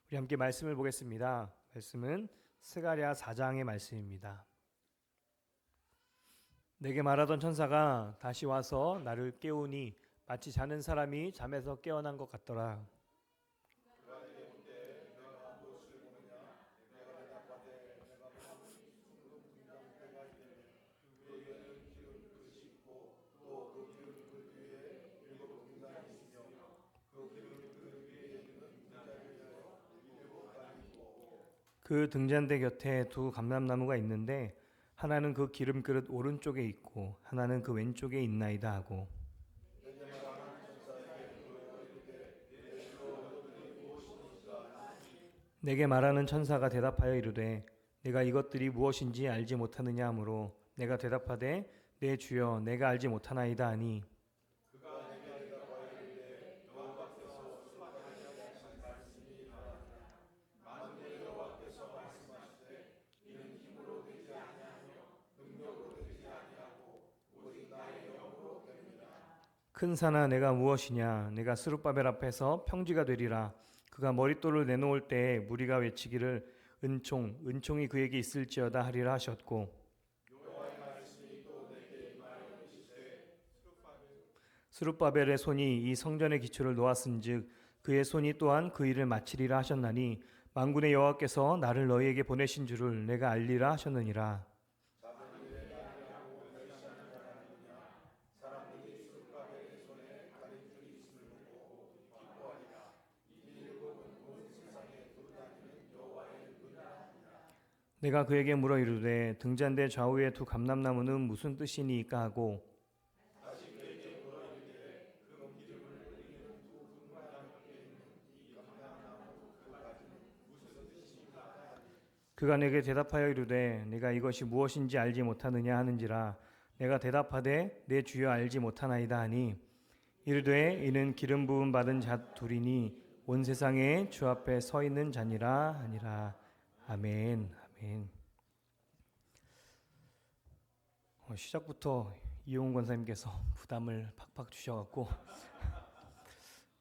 우리 함께 말씀을 보겠습니다. 말씀은 스가랴 4장의 말씀입니다. 내게 말하던 천사가 다시 와서 나를 깨우니 마치 자는 사람이 잠에서 깨어난 것 같더라. 그 등잔대 곁에 두 감람나무가 있는데 하나는 그 기름그릇 오른쪽에 있고 하나는 그 왼쪽에 있나이다 하고, 내게 말하는 천사가 대답하여 이르되 내가 이것들이 무엇인지 알지 못하느냐 하므로 내가 대답하되 내 주여 내가 알지 못하나이다 하니, 큰 산아 내가 무엇이냐, 내가 스룹바벨 앞에서 평지가 되리라. 그가 머릿돌을 내놓을 때에 무리가 외치기를 은총이 그에게 있을지어다 하리라 하셨고, 스룹바벨의 손이 이 성전의 기초를 놓았은즉 그의 손이 또한 그 일을 마치리라 하셨나니 만군의 여호와께서 나를 너희에게 보내신 줄을 내가 알리라 하셨느니라. 내가 그에게 물어 이르되 등잔대 좌우의 두 감람나무는 무슨 뜻이니까 하고, 그가 내게 대답하여 이르되 내가 이것이 무엇인지 알지 못하느냐 하는지라. 내가 대답하되 내 주여 알지 못하나이다 하니, 이르되 이는 기름 부음 받은 자 둘이니 온 세상에 주 앞에 서 있는 자니라 하니라. 아멘. 아멘. 시작부터 이용훈 권사님께서 부담을 팍팍 주셔갖고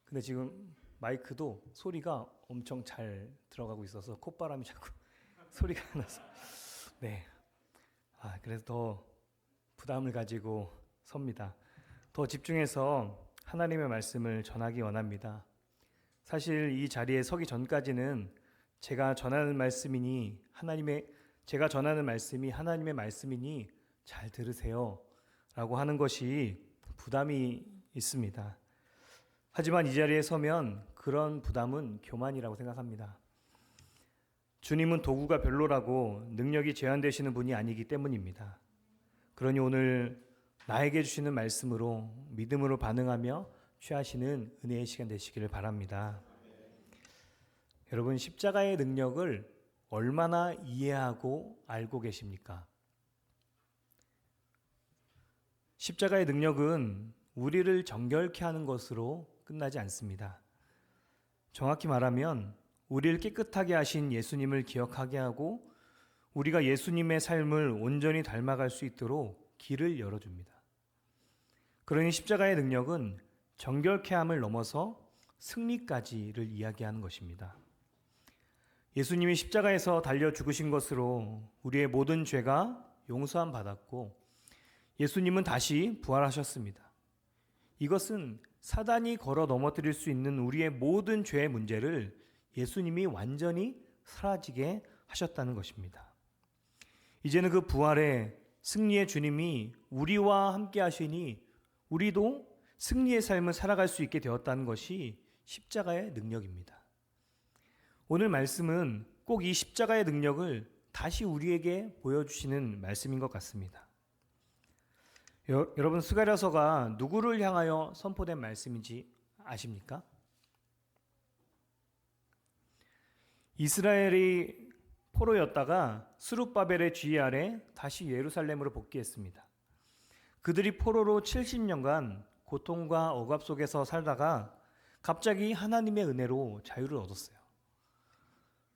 근데 지금 마이크도 소리가 엄청 잘 들어가고 있어서 콧바람이 자꾸 소리가 나서 그래서 더 부담을 가지고 섭니다. 더 집중해서 하나님의 말씀을 전하기 원합니다. 사실 이 자리에 서기 전까지는 제가 전하는 말씀이 하나님의 말씀이니 잘 들으세요 라고 하는 것이 부담이 있습니다. 하지만 이 자리에 서면 그런 부담은 교만이라고 생각합니다. 주님은 도구가 별로라고 능력이 제한되시는 분이 아니기 때문입니다. 그러니 오늘 나에게 주시는 말씀으로 믿음으로 반응하며 취하시는 은혜의 시간 되시기를 바랍니다. 여러분, 십자가의 능력을 얼마나 이해하고 알고 계십니까? 십자가의 능력은 우리를 정결케 하는 것으로 끝나지 않습니다. 정확히 말하면 우리를 깨끗하게 하신 예수님을 기억하게 하고 우리가 예수님의 삶을 온전히 닮아갈 수 있도록 길을 열어줍니다. 그러니 십자가의 능력은 정결케 함을 넘어서 승리까지를 이야기하는 것입니다. 예수님이 십자가에서 달려 죽으신 것으로 우리의 모든 죄가 용서함 받았고 예수님은 다시 부활하셨습니다. 이것은 사단이 걸어 넘어뜨릴 수 있는 우리의 모든 죄의 문제를 예수님이 완전히 사라지게 하셨다는 것입니다. 이제는 그 부활의 승리의 주님이 우리와 함께 하시니 우리도 승리의 삶을 살아갈 수 있게 되었다는 것이 십자가의 능력입니다. 오늘 말씀은 꼭 이 십자가의 능력을 다시 우리에게 보여주시는 말씀인 것 같습니다. 여러분, 스가랴서가 누구를 향하여 선포된 말씀인지 아십니까? 이스라엘이 포로였다가 스룹바벨의 지휘 아래 다시 예루살렘으로 복귀했습니다. 그들이 포로로 70년간 고통과 억압 속에서 살다가 갑자기 하나님의 은혜로 자유를 얻었어요.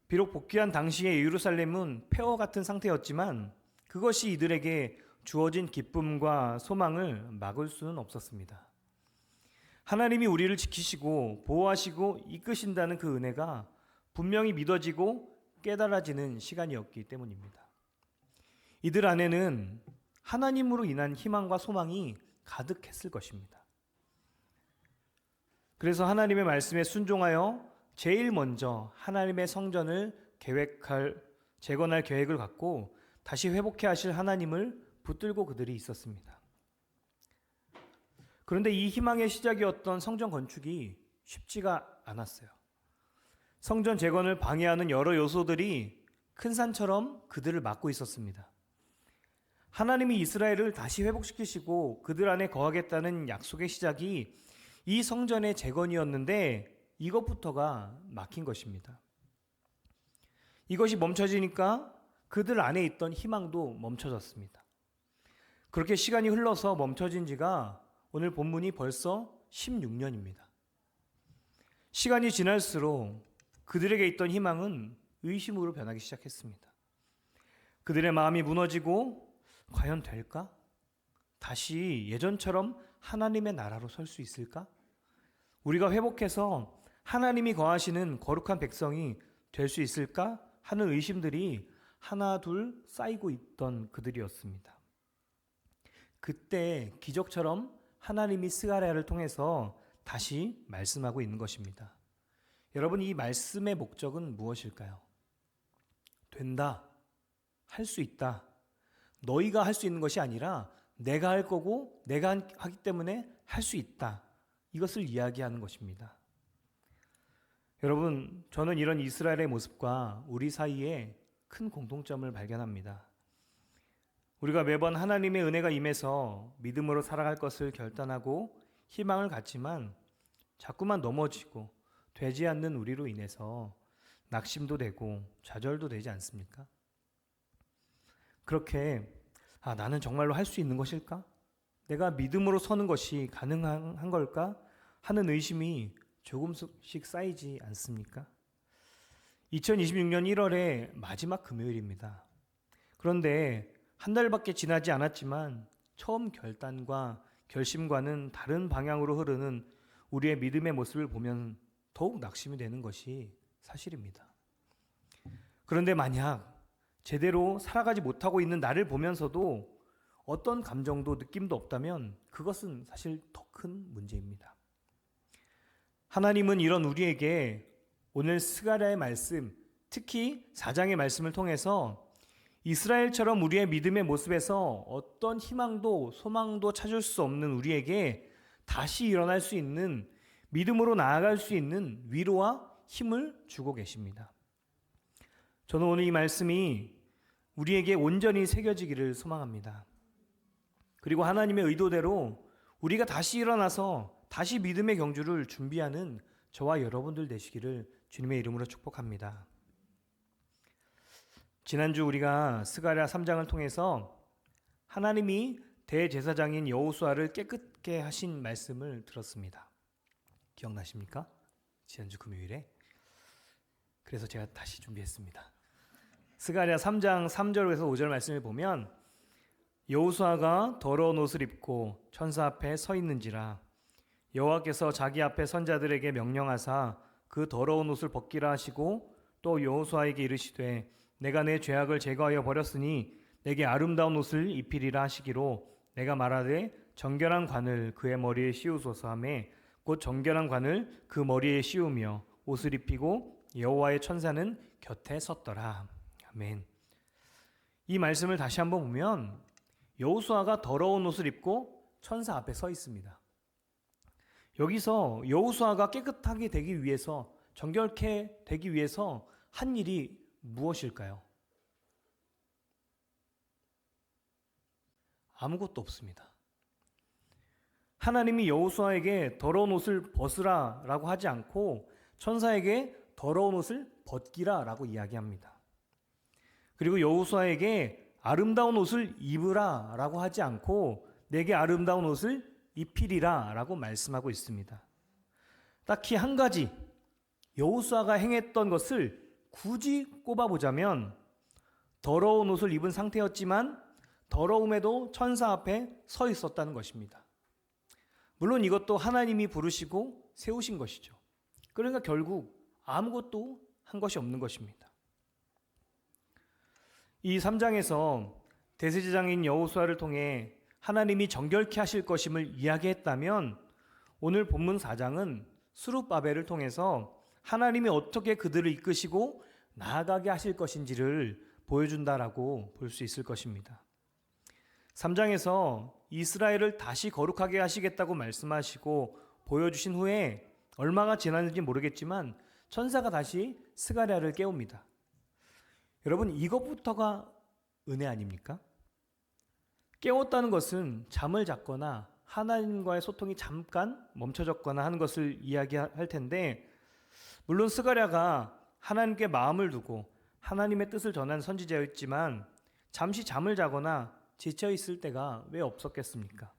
비록 복귀한 당시의 예루살렘은 폐허 같은 상태였지만 그것이 이들에게 주어진 기쁨과 소망을 막을 수는 없었습니다. 하나님이 우리를 지키시고 보호하시고 이끄신다는 그 은혜가 분명히 믿어지고 깨달아지는 시간이었기 때문입니다. 이들 안에는 하나님으로 인한 희망과 소망이 가득했을 것입니다. 그래서 하나님의 말씀에 순종하여 제일 먼저 하나님의 성전을 재건할 계획을 갖고 다시 회복해 하실 하나님을 붙들고 그들이 있었습니다. 그런데 이 희망의 시작이었던 성전 건축이 쉽지가 않았어요. 성전 재건을 방해하는 여러 요소들이 큰 산처럼 그들을 막고 있었습니다. 하나님이 이스라엘을 다시 회복시키시고 그들 안에 거하겠다는 약속의 시작이 이 성전의 재건이었는데 이것부터가 막힌 것입니다. 이것이 멈춰지니까 그들 안에 있던 희망도 멈춰졌습니다. 그렇게 시간이 흘러서 멈춰진 지가 오늘 본문이 벌써 16년입니다. 시간이 지날수록 그들에게 있던 희망은 의심으로 변하기 시작했습니다. 그들의 마음이 무너지고 과연 될까? 다시 예전처럼 하나님의 나라로 설 수 있을까? 우리가 회복해서 하나님이 거하시는 거룩한 백성이 될 수 있을까? 하는 의심들이 하나 둘 쌓이고 있던 그들이었습니다. 그때 기적처럼 하나님이 스가랴를 통해서 다시 말씀하고 있는 것입니다. 여러분, 이 말씀의 목적은 무엇일까요? 된다, 할 수 있다, 너희가 할 수 있는 것이 아니라 내가 할 거고 내가 하기 때문에 할 수 있다, 이것을 이야기하는 것입니다. 여러분, 저는 이런 이스라엘의 모습과 우리 사이에 큰 공통점을 발견합니다. 우리가 매번 하나님의 은혜가 임해서 믿음으로 살아갈 것을 결단하고 희망을 갖지만 자꾸만 넘어지고 되지 않는 우리로 인해서 낙심도 되고 좌절도 되지 않습니까? 그렇게 나는 정말로 할 수 있는 것일까? 내가 믿음으로 서는 것이 가능한 걸까? 하는 의심이 조금씩 쌓이지 않습니까? 2026년 1월의 마지막 금요일입니다. 그런데 한 달밖에 지나지 않았지만 처음 결단과 결심과는 다른 방향으로 흐르는 우리의 믿음의 모습을 보면 더욱 낙심이 되는 것이 사실입니다. 그런데 만약 제대로 살아가지 못하고 있는 나를 보면서도 어떤 감정도 느낌도 없다면 그것은 사실 더 큰 문제입니다. 하나님은 이런 우리에게 오늘 스가랴의 말씀, 특히 4장의 말씀을 통해서 이스라엘처럼 우리의 믿음의 모습에서 어떤 희망도 소망도 찾을 수 없는 우리에게 다시 일어날 수 있는, 믿음으로 나아갈 수 있는 위로와 힘을 주고 계십니다. 저는 오늘 이 말씀이 우리에게 온전히 새겨지기를 소망합니다. 그리고 하나님의 의도대로 우리가 다시 일어나서 다시 믿음의 경주를 준비하는 저와 여러분들 되시기를 주님의 이름으로 축복합니다. 지난주 우리가 스가랴 3장을 통해서 하나님이 대제사장인 여호수아를 깨끗게 하신 말씀을 들었습니다. 기억나십니까? 지난주 금요일에. 그래서 제가 다시 준비했습니다. 스가랴 3장 3절에서 5절 말씀을 보면 여호수아가 더러운 옷을 입고 천사 앞에 서 있는지라 여호와께서 자기 앞에 선자들에게 명령하사 그 더러운 옷을 벗기라 하시고 또 여호수아에게 이르시되 내가 내 죄악을 제거하여 버렸으니 내게 아름다운 옷을 입히리라 하시기로 내가 말하되 정결한 관을 그의 머리에 씌우소서 하며 곧 정결한 관을 그 머리에 씌우며 옷을 입히고 여호와의 천사는 곁에 섰더라. 아멘. 이 말씀을 다시 한번 보면 여호수아가 더러운 옷을 입고 천사 앞에 서 있습니다. 여기서 여호수아가 깨끗하게 되기 위해서, 정결케 되기 위해서 한 일이 무엇일까요? 아무것도 없습니다. 하나님이 여호수아에게 더러운 옷을 벗으라 라고 하지 않고 천사에게 더러운 옷을 벗기라 라고 이야기합니다. 그리고 여호수아에게 아름다운 옷을 입으라 라고 하지 않고 내게 아름다운 옷을 입히리라 라고 말씀하고 있습니다. 딱히 한 가지 여호수아가 행했던 것을 굳이 꼽아보자면 더러운 옷을 입은 상태였지만 더러움에도 천사 앞에 서 있었다는 것입니다. 물론 이것도 하나님이 부르시고 세우신 것이죠. 그러니까 결국 아무것도 한 것이 없는 것입니다. 이 3장에서 대제사장인 여호수아를 통해 하나님이 정결케 하실 것임을 이야기했다면 오늘 본문 4장은 스룹바벨을 통해서 하나님이 어떻게 그들을 이끄시고 나아가게 하실 것인지를 보여준다라고 볼 수 있을 것입니다. 3장에서 이스라엘을 다시 거룩하게 하시겠다고 말씀하시고 보여주신 후에 얼마가 지났는지 모르겠지만 천사가 다시 스가랴를 깨웁니다. 여러분, 이것부터가 은혜 아닙니까? 깨웠다는 것은 잠을 잤거나 하나님과의 소통이 잠깐 멈춰졌거나 하는 것을 이야기할 텐데, 물론 스가랴가 하나님께 마음을 두고 하나님의 뜻을 전한 선지자였지만 잠시 잠을 자거나 지쳐 있을 때가 왜 없었겠습니까?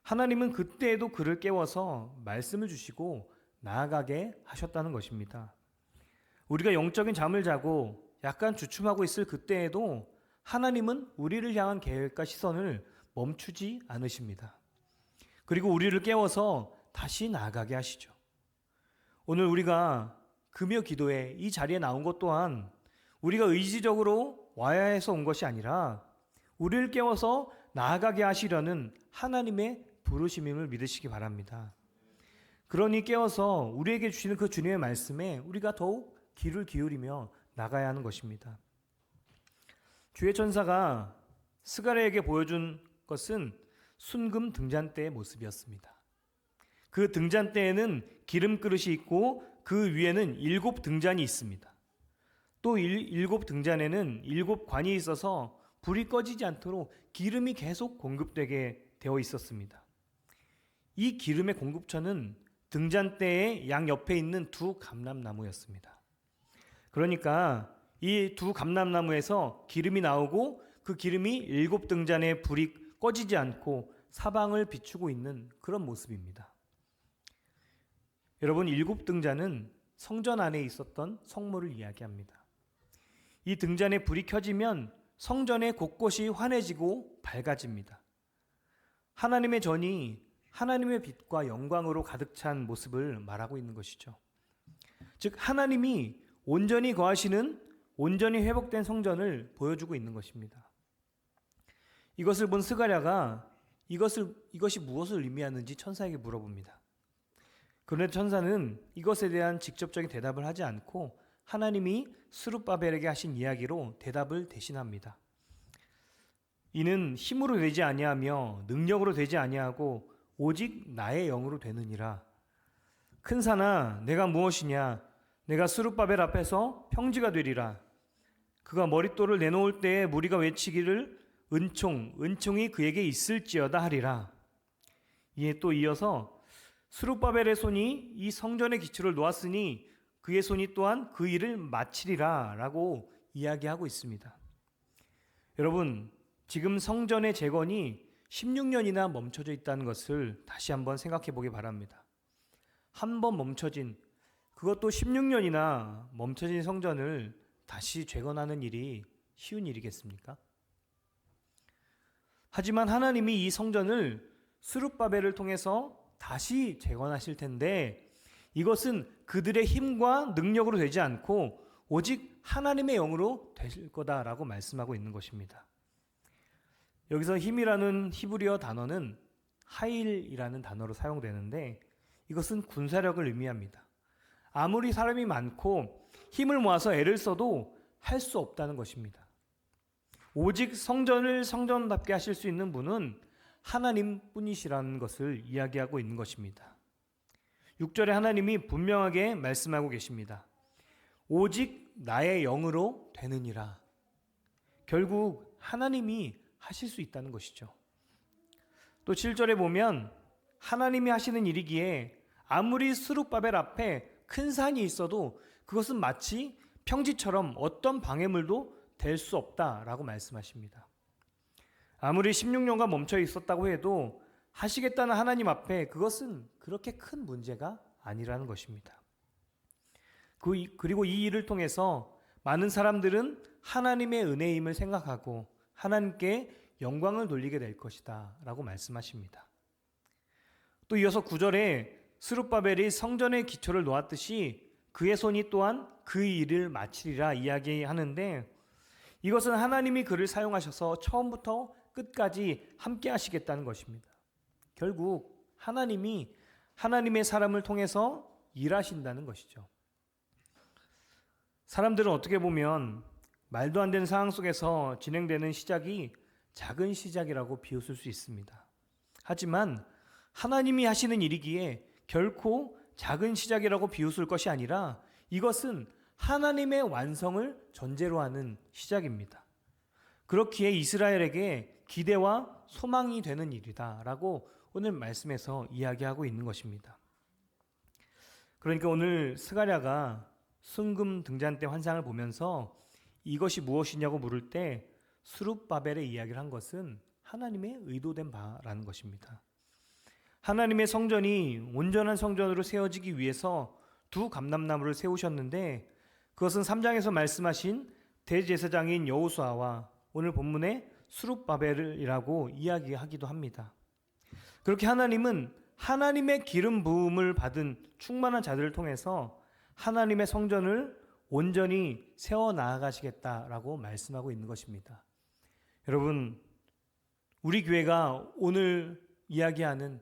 하나님은 그때에도 그를 깨워서 말씀을 주시고 나아가게 하셨다는 것입니다. 우리가 영적인 잠을 자고 약간 주춤하고 있을 그때에도 하나님은 우리를 향한 계획과 시선을 멈추지 않으십니다. 그리고 우리를 깨워서 다시 나아가게 하시죠. 오늘 우리가 금요 기도에 이 자리에 나온 것 또한 우리가 의지적으로 와야 해서 온 것이 아니라 우리를 깨워서 나아가게 하시려는 하나님의 부르심임을 믿으시기 바랍니다. 그러니 깨워서 우리에게 주시는 그 주님의 말씀에 우리가 더욱 귀를 기울이며 나가야 하는 것입니다. 주의 천사가 스가랴에게 보여준 것은 순금 등잔대의 모습이었습니다. 그 등잔대에는 기름그릇이 있고 그 위에는 7 등잔이 있습니다. 또 7 등잔에는 7 관이 있어서 불이 꺼지지 않도록 기름이 계속 공급되게 되어 있었습니다. 이 기름의 공급처는 등잔대의 양 옆에 있는 2 감람나무였습니다. 그러니까 이 2 감람나무에서 기름이 나오고 그 기름이 7 등잔의 불이 꺼지지 않고 사방을 비추고 있는 그런 모습입니다. 여러분, 7 등잔은 성전 안에 있었던 성물을 이야기합니다. 이 등잔에 불이 켜지면 성전의 곳곳이 환해지고 밝아집니다. 하나님의 전이 하나님의 빛과 영광으로 가득 찬 모습을 말하고 있는 것이죠. 즉, 하나님이 온전히 거하시는 온전히 회복된 성전을 보여주고 있는 것입니다. 이것을 본 스가랴가 이것이 무엇을 의미하는지 천사에게 물어봅니다. 그런데 천사는 이것에 대한 직접적인 대답을 하지 않고 하나님이 스룹바벨에게 하신 이야기로 대답을 대신합니다. 이는 힘으로 되지 아니하며 능력으로 되지 아니하고 오직 나의 영으로 되느니라. 큰 산아, 내가 무엇이냐? 내가 스룹바벨 앞에서 평지가 되리라. 그가 머릿돌을 내놓을 때에 무리가 외치기를 은총이 그에게 있을지어다 하리라. 이에 또 이어서 스룹바벨의 손이 이 성전의 기초를 놓았으니 그의 손이 또한 그 일을 마치리라 라고 이야기하고 있습니다. 여러분, 지금 성전의 재건이 16년이나 멈춰져 있다는 것을 다시 한번 생각해 보기 바랍니다. 한번 멈춰진, 그것도 16년이나 멈춰진 성전을 다시 재건하는 일이 쉬운 일이겠습니까? 하지만 하나님이 이 성전을 스룹바벨을 통해서 다시 재건하실 텐데 이것은 그들의 힘과 능력으로 되지 않고 오직 하나님의 영으로 되실 거다라고 말씀하고 있는 것입니다. 여기서 힘이라는 히브리어 단어는 하일이라는 단어로 사용되는데 이것은 군사력을 의미합니다. 아무리 사람이 많고 힘을 모아서 애를 써도 할 수 없다는 것입니다. 오직 성전을 성전답게 하실 수 있는 분은 하나님뿐이시라는 것을 이야기하고 있는 것입니다. 6절에 하나님이 분명하게 말씀하고 계십니다. 오직 나의 영으로 되느니라. 결국 하나님이 하실 수 있다는 것이죠. 또 7절에 보면 하나님이 하시는 일이기에 아무리 스룹바벨 앞에 큰 산이 있어도 그것은 마치 평지처럼 어떤 방해물도 될 수 없다라고 말씀하십니다. 아무리 16년간 멈춰 있었다고 해도 하시겠다는 하나님 앞에 그것은 그렇게 큰 문제가 아니라는 것입니다. 그리고 이 일을 통해서 많은 사람들은 하나님의 은혜임을 생각하고 하나님께 영광을 돌리게 될 것이다 라고 말씀하십니다. 또 이어서 9절에 스룹바벨이 성전의 기초를 놓았듯이 그의 손이 또한 그 일을 마치리라 이야기하는데, 이것은 하나님이 그를 사용하셔서 처음부터 끝까지 함께 하시겠다는 것입니다. 결국 하나님이 하나님의 사람을 통해서 일하신다는 것이죠. 사람들은 어떻게 보면 말도 안 되는 상황 속에서 진행되는 시작이 작은 시작이라고 비웃을 수 있습니다. 하지만 하나님이 하시는 일이기에 결코 작은 시작이라고 비웃을 것이 아니라 이것은 하나님의 완성을 전제로 하는 시작입니다. 그렇기에 이스라엘에게 기대와 소망이 되는 일이다라고 오늘 말씀에서 이야기하고 있는 것입니다. 그러니까 오늘 스가랴가 순금 등잔 때 환상을 보면서 이것이 무엇이냐고 물을 때 스룹바벨의 이야기를 한 것은 하나님의 의도된 바라는 것입니다. 하나님의 성전이 온전한 성전으로 세워지기 위해서 두 감람나무를 세우셨는데 그것은 3장에서 말씀하신 대제사장인 여호수아와 오늘 본문의 스룹바벨이라고 이야기하기도 합니다. 그렇게 하나님은 하나님의 기름 부음을 받은 충만한 자들을 통해서 하나님의 성전을 온전히 세워 나아가시겠다라고 말씀하고 있는 것입니다. 여러분, 우리 교회가 오늘 이야기하는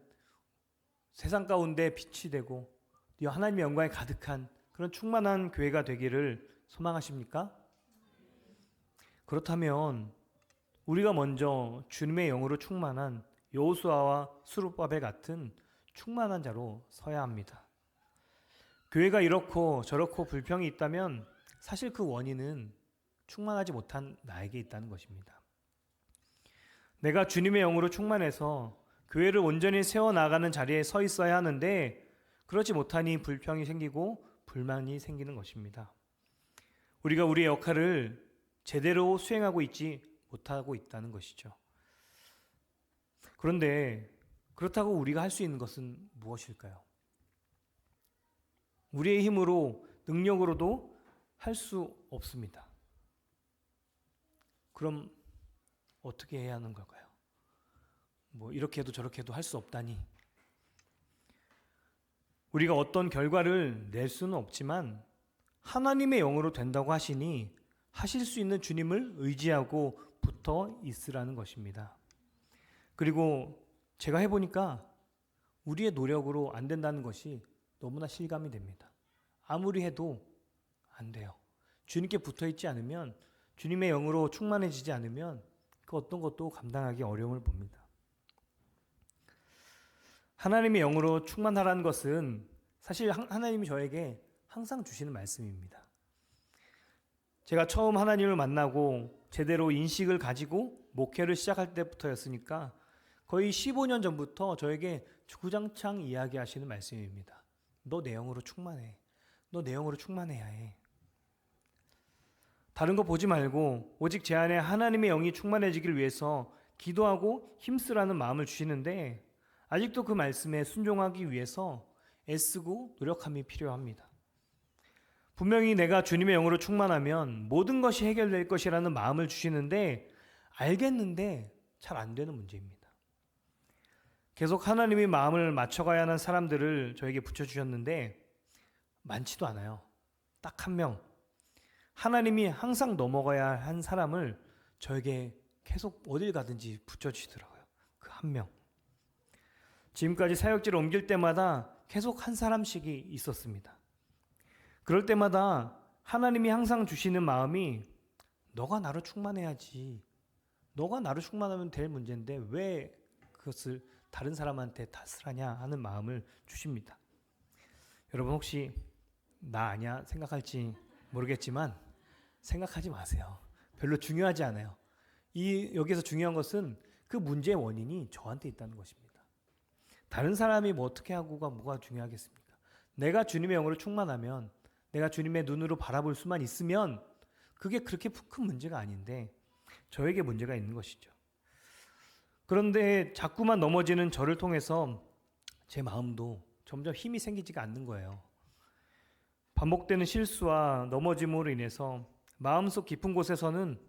세상 가운데 빛이 되고 하나님의 영광이 가득한 그런 충만한 교회가 되기를 소망하십니까? 그렇다면 우리가 먼저 주님의 영으로 충만한 여호수아와 스룹바벨 같은 충만한 자로 서야 합니다. 교회가 이렇고 저렇고 불평이 있다면 사실 그 원인은 충만하지 못한 나에게 있다는 것입니다. 내가 주님의 영으로 충만해서 교회를 온전히 세워나가는 자리에 서 있어야 하는데 그렇지 못하니 불평이 생기고 불만이 생기는 것입니다. 우리가 우리의 역할을 제대로 수행하고 있지 못하고 있다는 것이죠. 그런데 그렇다고 우리가 할 수 있는 것은 무엇일까요? 우리의 힘으로 능력으로도 할 수 없습니다. 그럼 어떻게 해야 하는 걸까요? 이렇게 해도 저렇게 해도 할 수 없다니. 우리가 어떤 결과를 낼 수는 없지만 하나님의 영으로 된다고 하시니 하실 수 있는 주님을 의지하고 붙어 있으라는 것입니다. 그리고 제가 해보니까 우리의 노력으로 안 된다는 것이 너무나 실감이 됩니다. 아무리 해도 안 돼요. 주님께 붙어 있지 않으면, 주님의 영으로 충만해지지 않으면 그 어떤 것도 감당하기 어려움을 봅니다. 하나님의 영으로 충만하라는 것은 사실 하나님이 저에게 항상 주시는 말씀입니다. 제가 처음 하나님을 만나고 제대로 인식을 가지고 목회를 시작할 때부터였으니까 거의 15년 전부터 저에게 주구장창 이야기하시는 말씀입니다. 너 내 영으로 충만해. 너 내 영으로 충만해야 해. 다른 거 보지 말고 오직 제 안에 하나님의 영이 충만해지길 위해서 기도하고 힘쓰라는 마음을 주시는데 아직도 그 말씀에 순종하기 위해서 애쓰고 노력함이 필요합니다. 분명히 내가 주님의 영으로 충만하면 모든 것이 해결될 것이라는 마음을 주시는데 알겠는데 잘 안 되는 문제입니다. 계속 하나님이 마음을 맞춰가야 하는 사람들을 저에게 붙여주셨는데 많지도 않아요. 딱 한 명. 하나님이 항상 넘어가야 한 사람을 저에게 계속 어딜 가든지 붙여주시더라고요. 그 한 명. 지금까지 사역지를 옮길 때마다 계속 한 사람씩이 있었습니다. 그럴 때마다 하나님이 항상 주시는 마음이 너가 나로 충만해야지. 너가 나로 충만하면 될 문제인데 왜 그것을 다른 사람한테 탓을 하냐 하는 마음을 주십니다. 여러분 혹시 나 아니야 생각할지 모르겠지만 생각하지 마세요. 별로 중요하지 않아요. 여기서 중요한 것은 그 문제의 원인이 저한테 있다는 것입니다. 다른 사람이 뭐 어떻게 하고가 뭐가 중요하겠습니까? 내가 주님의 영으로 충만하면, 내가 주님의 눈으로 바라볼 수만 있으면 그게 그렇게 큰 문제가 아닌데 저에게 문제가 있는 것이죠. 그런데 자꾸만 넘어지는 저를 통해서 제 마음도 점점 힘이 생기지가 않는 거예요. 반복되는 실수와 넘어짐으로 인해서 마음속 깊은 곳에서는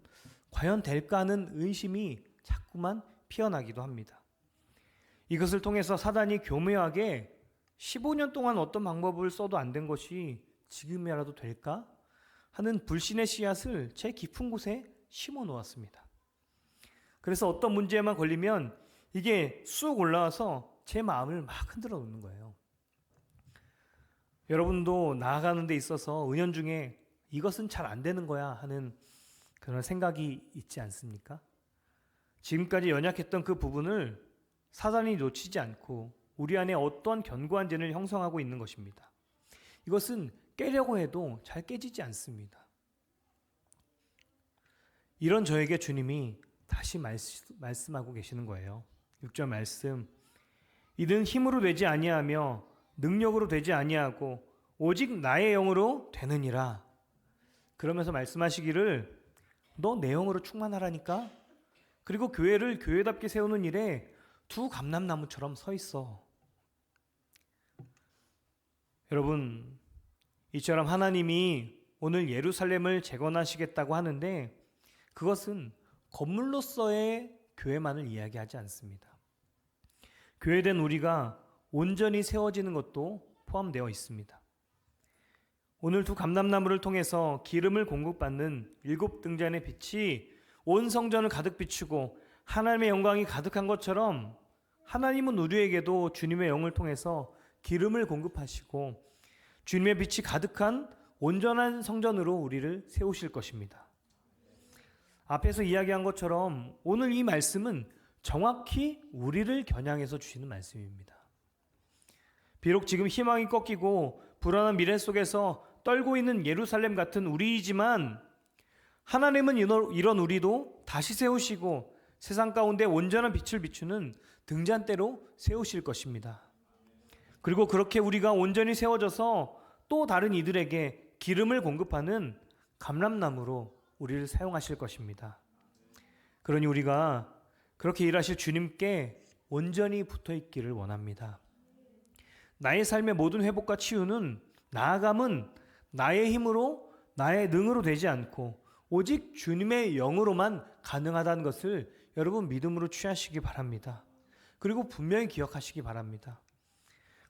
과연 될까 하는 의심이 자꾸만 피어나기도 합니다. 이것을 통해서 사단이 교묘하게 15년 동안 어떤 방법을 써도 안 된 것이 지금이라도 될까? 하는 불신의 씨앗을 제 깊은 곳에 심어 놓았습니다. 그래서 어떤 문제에만 걸리면 이게 쑥 올라와서 제 마음을 막 흔들어 놓는 거예요. 여러분도 나아가는 데 있어서 은연중에 이것은 잘 안 되는 거야 하는 그런 생각이 있지 않습니까? 지금까지 연약했던 그 부분을 사단이 놓치지 않고 우리 안에 어떠한 견고한 젠을 형성하고 있는 것입니다. 이것은 깨려고 해도 잘 깨지지 않습니다. 이런 저에게 주님이 다시 말씀하고 계시는 거예요. 6절 말씀. 이는 힘으로 되지 아니하며 능력으로 되지 아니하고 오직 나의 영으로 되느니라. 그러면서 말씀하시기를 너 내 영으로 충만하라니까. 그리고 교회를 교회답게 세우는 일에 두 감람나무처럼 서 있어. 여러분, 이처럼 하나님이 오늘 예루살렘을 재건하시겠다고 하는데 그것은 건물로서의 교회만을 이야기하지 않습니다. 교회된 우리가 온전히 세워지는 것도 포함되어 있습니다. 오늘 두 감람나무를 통해서 기름을 공급받는 7등잔의 빛이 온 성전을 가득 비추고 하나님의 영광이 가득한 것처럼 하나님은 우리에게도 주님의 영을 통해서 기름을 공급하시고 주님의 빛이 가득한 온전한 성전으로 우리를 세우실 것입니다. 앞에서 이야기한 것처럼 오늘 이 말씀은 정확히 우리를 겨냥해서 주시는 말씀입니다. 비록 지금 희망이 꺾이고 불안한 미래 속에서 떨고 있는 예루살렘 같은 우리이지만 하나님은 이런 우리도 다시 세우시고 세상 가운데 온전한 빛을 비추는 등잔대로 세우실 것입니다. 그리고 그렇게 우리가 온전히 세워져서 또 다른 이들에게 기름을 공급하는 감람나무로 우리를 사용하실 것입니다. 그러니 우리가 그렇게 일하실 주님께 온전히 붙어 있기를 원합니다. 나의 삶의 모든 회복과 치유는 나아감은 나의 힘으로 나의 능으로 되지 않고 오직 주님의 영으로만 가능하다는 것을 여러분 믿음으로 취하시기 바랍니다. 그리고 분명히 기억하시기 바랍니다.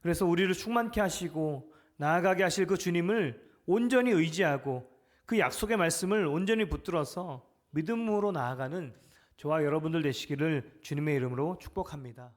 그래서 우리를 충만케 하시고 나아가게 하실 그 주님을 온전히 의지하고 그 약속의 말씀을 온전히 붙들어서 믿음으로 나아가는 저와 여러분들 되시기를 주님의 이름으로 축복합니다.